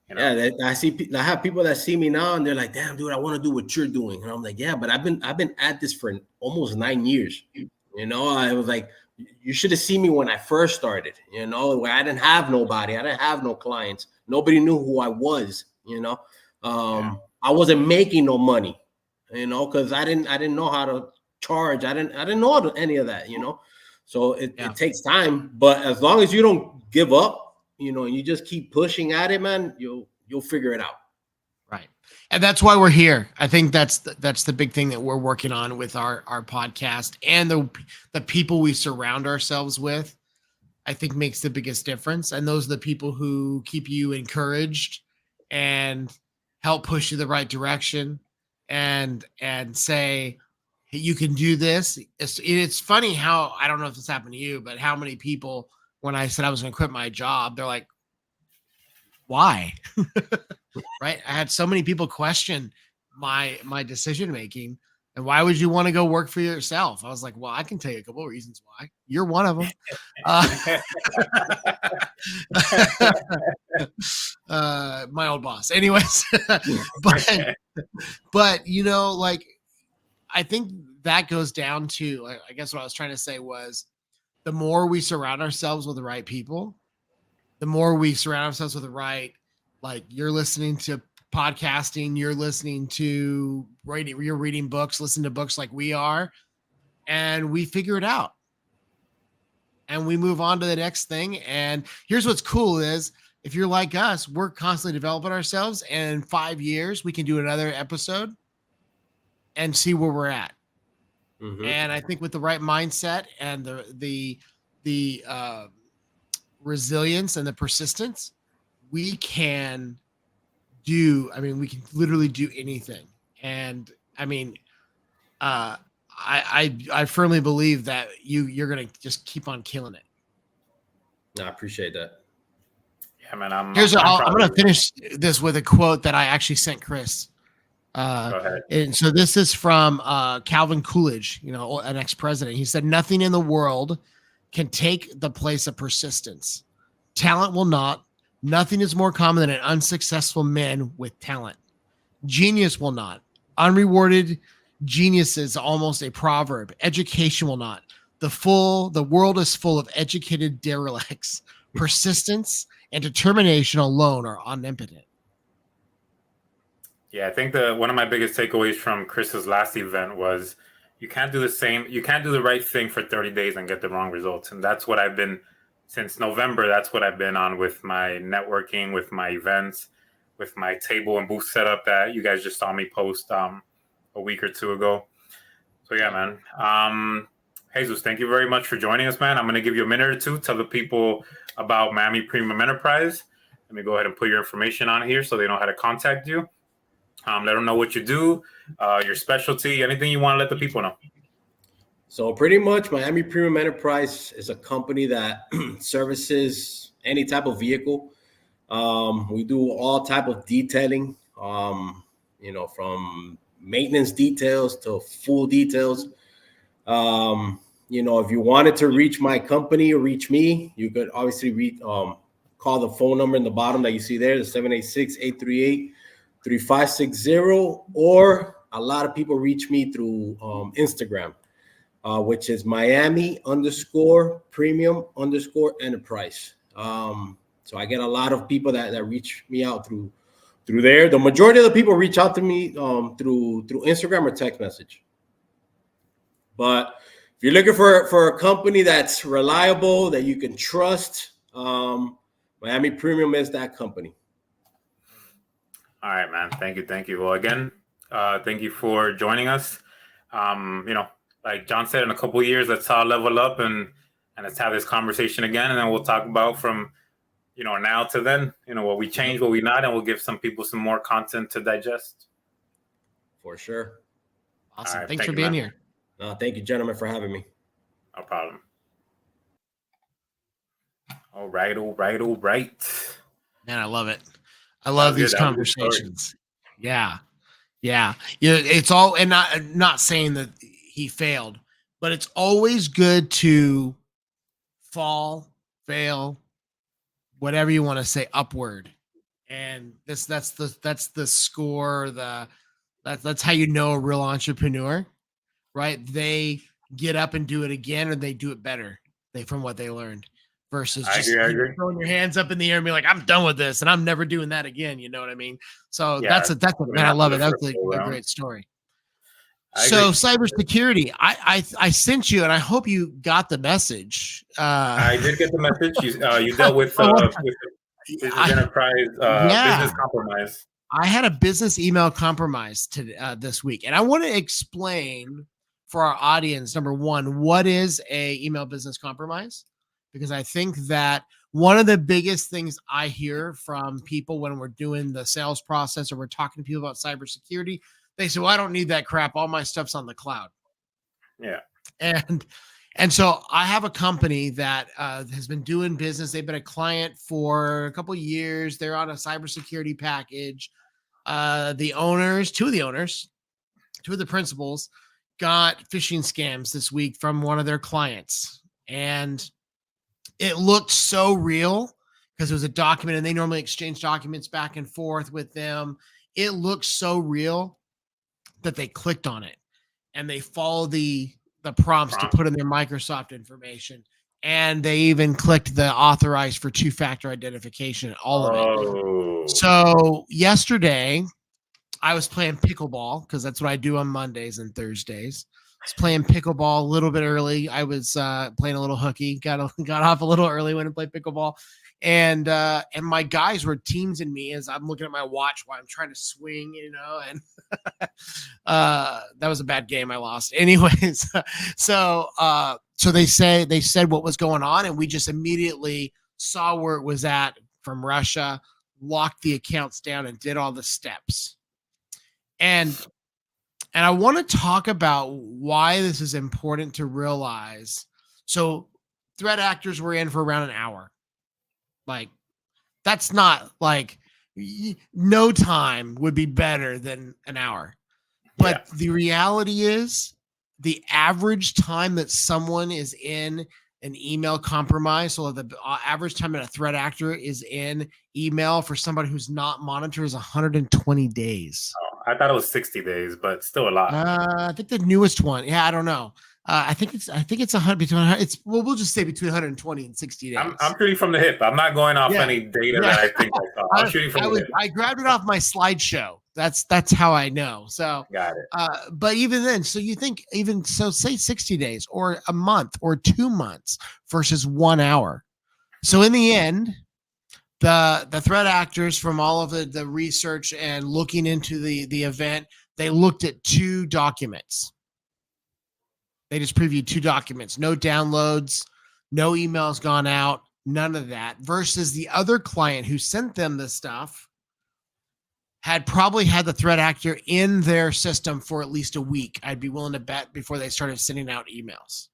Yeah, I have people that see me now and they're like, "Damn, dude, I want to do what you're doing." And I'm like, "Yeah, but I've been at this for almost 9 years." I was like, "You should have seen me when I first started. Where I didn't have nobody, I didn't have no clients, nobody knew who I was. I wasn't making no money, because I didn't know how to charge. I didn't know any of that, So it takes time, but as long as you don't give up, and you just keep pushing at it, man, you'll figure it out. Right. And that's why we're here. I think that's the big thing that we're working on with our podcast, and the people we surround ourselves with, I think makes the biggest difference. And those are the people who keep you encouraged and help push you the right direction and say, hey, you can do this. It's funny how, I don't know if this happened to you, but how many people, when I said I was going to quit my job, they're like, why? Right. I had so many people question my decision-making, and why would you want to go work for yourself? I was like, well, I can tell you a couple of reasons why. You're one of them. My old boss. Anyways, but like, I think that goes down to, I guess what I was trying to say was, the more we surround ourselves with the right people, the more we surround ourselves with the right, like, you're listening to podcasting, you're listening to writing, you're reading books, listen to books like we are, and we figure it out. And we move on to the next thing. And here's what's cool is, if you're like us, we're constantly developing ourselves, and in 5 years, we can do another episode and see where we're at. And I think with the right mindset and the resilience and the persistence, we can literally do anything. And I firmly believe that you're going to just keep on killing it. I appreciate that. Yeah, man. I'm going to finish this with a quote that I actually sent Chris. Go ahead. And so this is from Calvin Coolidge, an ex-president. He said, "Nothing in the world can take the place of persistence. Talent will not. Nothing is more common than an unsuccessful man with talent. Genius will not. Unrewarded genius is almost a proverb. Education will not. The world is full of educated derelicts. Persistence and determination alone are omnipotent." Yeah, I think one of my biggest takeaways from Chris's last event was, you can't do the right thing for 30 days and get the wrong results. And that's what I've been since November. That's what I've been on with my networking, with my events, with my table and booth setup that you guys just saw me post a week or two ago. So yeah, man. Jesus, thank you very much for joining us, man. I'm going to give you a minute or two. Tell the people about Miami Premium Enterprise. Let me go ahead and put your information on here so they know how to contact you. Let them know what you do, your specialty, anything you want to let the people know. So pretty much Miami Premium Enterprise is a company that services any type of vehicle. We do all type of detailing, from maintenance details to full details. If you wanted to reach my company or reach me, you could obviously call the phone number in the bottom that you see there, the 786-838 3560, or a lot of people reach me through Instagram, which is Miami_premium_enterprise. So I get a lot of people that reach me out through there. The majority of the people reach out to me through Instagram or text message. But if you're looking for a company that's reliable, that you can trust, Miami Premium is that company. All right, man. Thank you. Well, again, thank you for joining us. Like John said, in a couple of years, let's all level up and let's have this conversation again, and then we'll talk about from now to then, what we changed, what we not, and we'll give some people some more content to digest. For sure. Awesome. Right, thanks for being here. Thank you, gentlemen, for having me. No problem. All right. Man, I love it. I love these conversations. Yeah. It's all, and not saying that he failed, but it's always good to fall, fail, whatever you want to say, upward. And that's the score. That's how you know a real entrepreneur, right? They get up and do it again, or they do it better. From what they learned, versus just throwing your hands up in the air and be like, I'm done with this and I'm never doing that again. You know what I mean? So that's man, I love it. That's a great story. So cybersecurity, I sent you, and I hope you got the message. I did get the message. You dealt with business enterprise, business compromise. I had a business email compromise this week, and I want to explain for our audience, number one, what is a email business compromise? Because I think that one of the biggest things I hear from people when we're doing the sales process or we're talking to people about cybersecurity, they say, well, I don't need that crap. All my stuff's on the cloud. Yeah. And so I have a company that has been doing business. They've been a client for a couple of years. They're on a cybersecurity package. Two of the principals got phishing scams this week from one of their clients. And it looked so real because it was a document, and they normally exchange documents back and forth with them. It looked so real that they clicked on it and they followed the prompts to put in their Microsoft information. And they even clicked the authorize for two-factor identification, all of it. So yesterday I was playing pickleball because that's what I do on Mondays and Thursdays. I was playing pickleball a little bit early. I was playing a little hooky, got off a little early when I played pickleball. And my guys were teamsing me as I'm looking at my watch while I'm trying to swing, and that was a bad game. I lost. Anyways, so they said what was going on, and we just immediately saw where it was at from Russia, locked the accounts down, and did all the steps. And I want to talk about why this is important to realize. So threat actors were in for around an hour. Like, that's not like no time would be better than an hour. But the reality is the average time that someone is in an email compromise, so the average time that a threat actor is in email for somebody who's not monitored is 120 days. I thought it was 60 days, but still a lot. I think the newest one. Yeah, I don't know. I think it's 100 between 100. We'll just say between 120 and 60 days. I'm shooting from the hip. I'm not going off any data that I think I saw. I'm shooting from the hip. I grabbed it off my slideshow. That's how I know. So got it. But even then, so you think say 60 days or a month or 2 months versus 1 hour. So in the end, the threat actors from all of the research and looking into the event, they looked at 2 documents. They just previewed 2 documents, no downloads, no emails gone out, none of that, versus the other client who sent them the stuff had probably had the threat actor in their system for at least a week. I'd be willing to bet before they started sending out emails.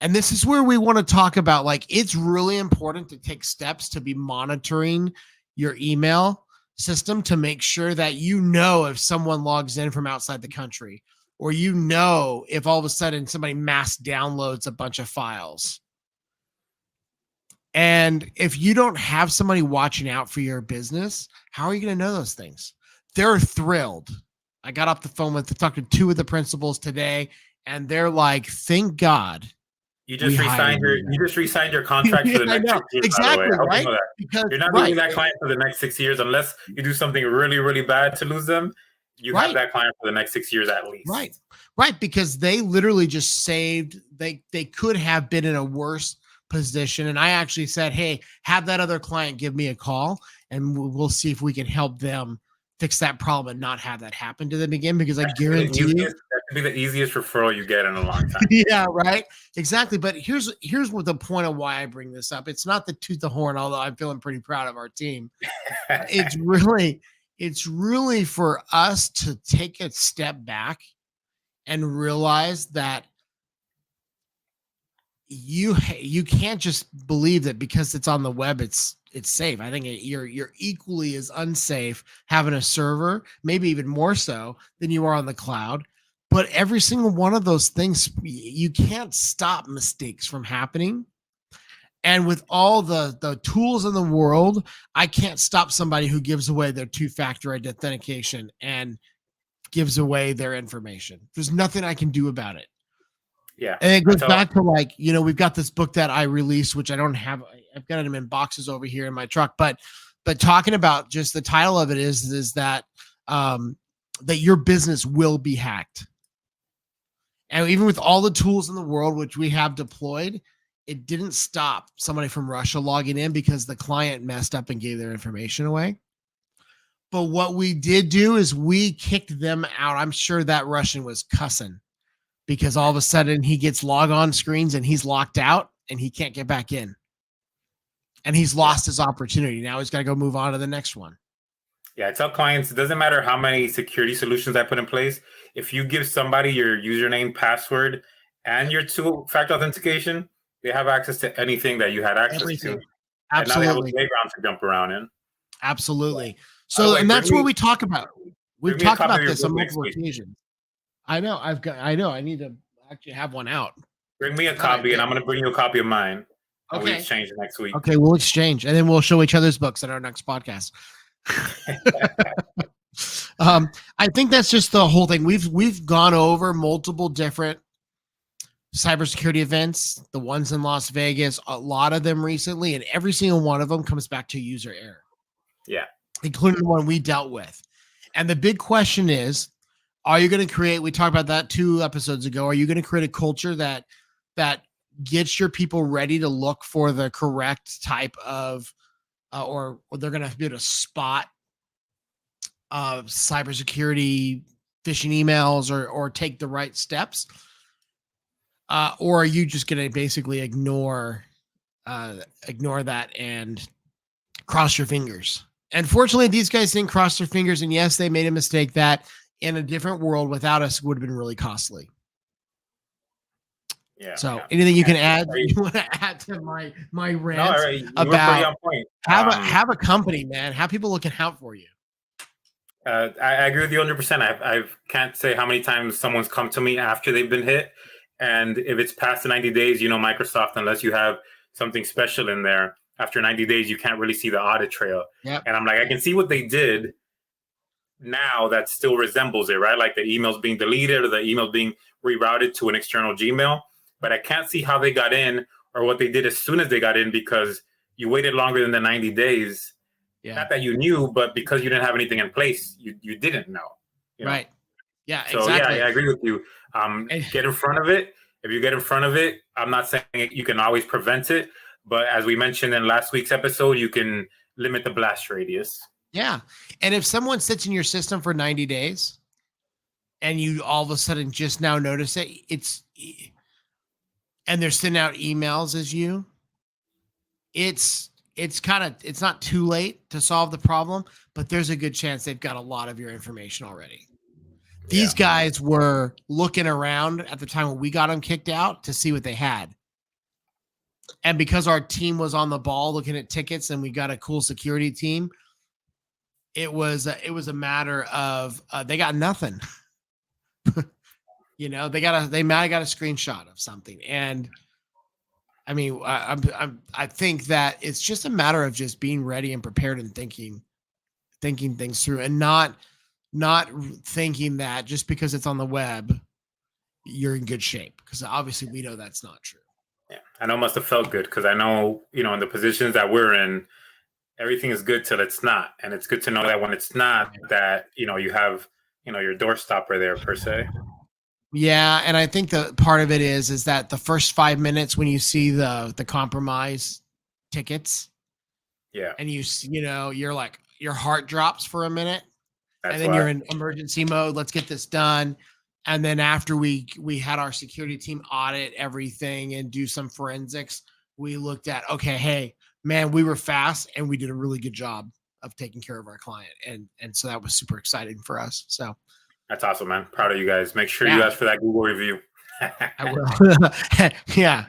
And this is where we want to talk about, like, it's really important to take steps to be monitoring your email system to make sure that if someone logs in from outside the country, or if all of a sudden somebody mass downloads a bunch of files. And if you don't have somebody watching out for your business, how are you going to know those things? they're thrilled. I got off the phone with talking to 2 of the principals today, and they're like, "Thank God." You just re-signed your contract for the next 6 years. Exactly, by the way. right? You know that. Because you're not losing that client for the next 6 years unless you do something really, really bad to lose them. You have that client for the next 6 years at least. Right, because they literally just saved. They could have been in a worse position, and I actually said, "Hey, have that other client give me a call, and we'll see if we can help them fix that problem and not have that happen to them again." Because I guarantee you, that could be the easiest referral you get in a long time. Yeah, right, exactly. But here's what the point of why I bring this up. It's not the toot the horn, although I'm feeling pretty proud of our team. It's really for us to take a step back and realize that you can't just believe that because it's on the web it's safe. I think you're equally as unsafe having a server, maybe even more so than you are on the cloud. But every single one of those things, you can't stop mistakes from happening. And with all the tools in the world, I can't stop somebody who gives away their 2-factor authentication and gives away their information. There's nothing I can do about it. Yeah. And it goes back to we've got this book that I released, which I don't have. I've got them in boxes over here in my truck, but talking about just the title of it is that that your business will be hacked. And even with all the tools in the world, which we have deployed, it didn't stop somebody from Russia logging in because the client messed up and gave their information away. But what we did do is we kicked them out. I'm sure that Russian was cussing because all of a sudden he gets log on screens and he's locked out and he can't get back in. And he's lost his opportunity. Now he's got to go move on to the next one. Yeah, I tell clients, it doesn't matter how many security solutions I put in place. If you give somebody your username, password, and your 2-factor authentication, they have access to anything that you had access to. Absolutely. And now they have a playground to jump around in. Absolutely. So, and that's what we talk about. We've talked about this on multiple occasions. I know. I need to actually have one out. Bring me a copy, and I'm going to bring you a copy of mine. Okay. We'll exchange next week. Okay, we'll exchange, and then we'll show each other's books at our next podcast. I think that's just the whole thing. We've gone over multiple different cybersecurity events, the ones in Las Vegas, a lot of them recently, and every single one of them comes back to user error. Yeah. Including the one we dealt with. And the big question is, are you going to create, we talked about that 2 episodes ago, are you going to create a culture that gets your people ready to look for the correct type of, or they're going to be able to spot cybersecurity phishing emails or take the right steps? Or are you just going to basically ignore that and cross your fingers? And fortunately, these guys didn't cross their fingers. And yes, they made a mistake that in a different world without us would have been really costly. Yeah. So anything you can add, you want to add to my rant about have a company, man, have people looking out for you. I agree with you 100%. I can't say how many times someone's come to me after they've been hit. And if it's past the 90 days, Microsoft, unless you have something special in there, after 90 days, you can't really see the audit trail. Yep. And I'm like, I can see what they did now that still resembles it, right? Like the emails being deleted or the email being rerouted to an external Gmail. But I can't see how they got in or what they did as soon as they got in because you waited longer than the 90 days. Yeah. Not that you knew, but because you didn't have anything in place, you didn't know. Right. Yeah, so, exactly. Yeah, I agree with you. Get in front of it. If you get in front of it, I'm not saying you can always prevent it. But as we mentioned in last week's episode, you can limit the blast radius. Yeah. And if someone sits in your system for 90 days and you all of a sudden just now notice it, and they're sending out emails as you, it's not too late to solve the problem, but there's a good chance they've got a lot of your information already. These guys were looking around at the time when we got them kicked out to see what they had. And because our team was on the ball looking at tickets and we got a cool security team, it was a matter of they got nothing. They might have got a screenshot of something. And I mean, I think that it's just a matter of just being ready and prepared and thinking things through and not not thinking that just because it's on the web, you're in good shape. Because obviously we know that's not true. Yeah, I know it must have felt good because I know, you know, in the positions that we're in, everything is good till it's not. And it's good to know that when it's not, that, you know, you have, you know, your door stopper there per se. Yeah, and I think the part of it is that the first 5 minutes when you see the compromise tickets, Yeah, and you know, you're like, your heart drops for a minute, that's and then why. you're in emergency mode. Let's get this done. And then after we had our security team audit everything and do some forensics, we looked at, okay, hey, man, we were fast and we did a really good job of taking care of our client. And so that was super exciting for us. So That's awesome, man. Proud of you guys. Make sure Yeah. you ask for that Google review. I will.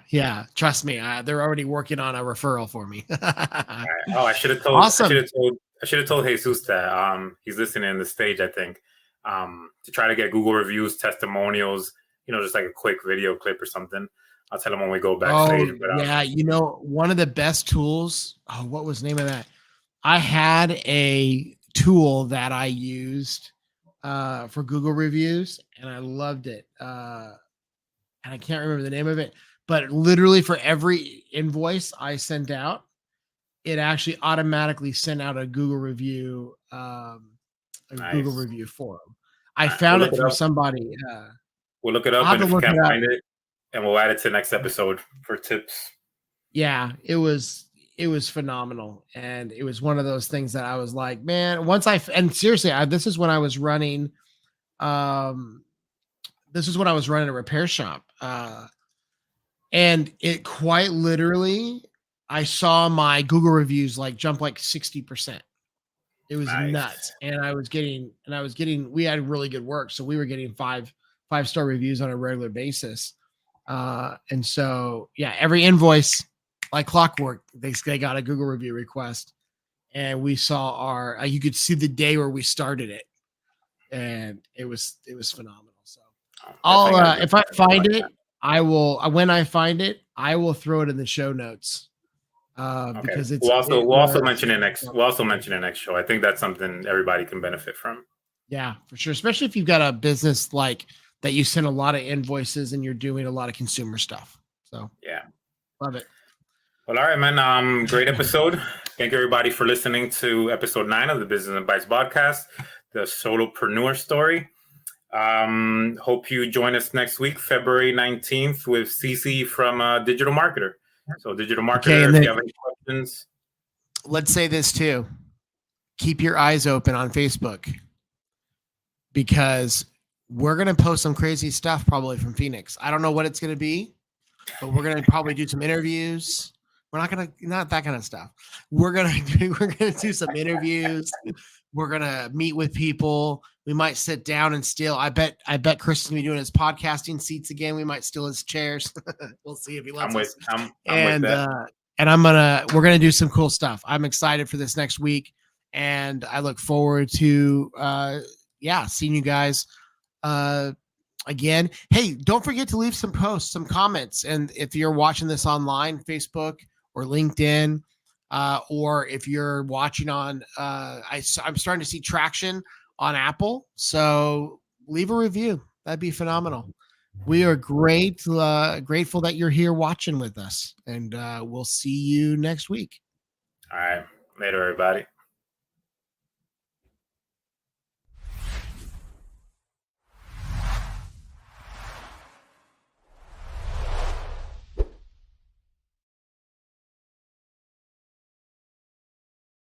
Yeah. Trust me. They're already working on a referral for me. All right. Oh, I should have told. Awesome. I should have told Jesus that he's listening in the stage. I think to try to get Google reviews, testimonials. You know, just like a quick video clip or something. I'll tell him when we go backstage. Yeah. You know, one of the best tools. Oh, what was the name of that? I had a tool that I used for Google reviews, and I loved it. And I can't remember the name of it, but literally for every invoice I sent out, it actually automatically sent out a Google review, Google review forum. I found it from somebody. We'll look it up, and if you can't find it, and we'll add it to the next episode for tips. Yeah, it was phenomenal, and it was one of those things that I was like, man. And seriously, this is when I was running. This is when I was running a repair shop. And it quite literally, I saw my Google reviews like jump like 60%. It was nuts. And I was getting, we had really good work. So we were getting five-star reviews on a regular basis. And so, yeah, every invoice, like clockwork, they got a Google review request. And we saw you could see the day where we started it. And it was phenomenal. So I'll, if I find it, I will. When I find it, I will throw it in the show notes. Because it's. We'll also mention it next. We'll also mention it next show. I think that's something everybody can benefit from. Yeah, for sure. Especially if you've got a business like that, you send a lot of invoices and you're doing a lot of consumer stuff. So yeah, love it. Well, all right, man. Great episode. Thank you, everybody, for listening to episode 9 of the Business and Bites podcast, the Soloprenuer story. Hope you join us next week, February 19th, with CC from Digital Marketer. So, Digital Marketer, if you have any questions. Let's say this too. Keep your eyes open on Facebook, because we're going to post some crazy stuff probably from Phoenix. I don't know what it's going to be, but we're going to probably do some interviews. We're not that kind of stuff. We're going to do some interviews. We're going to meet with people. We might sit down and steal. I bet Chris is going to be doing his podcasting seats again. We might steal his chairs. We'll see if he lets us. I'm with that. And we're going to do some cool stuff. I'm excited for this next week, and I look forward to, seeing you guys, again. Hey, don't forget to leave some posts, some comments. And if you're watching this online, Facebook or LinkedIn, or if you're watching on, I'm starting to see traction on Apple. So leave a review. That'd be phenomenal. We are grateful that you're here watching with us, and we'll see you next week. All right. Later, everybody.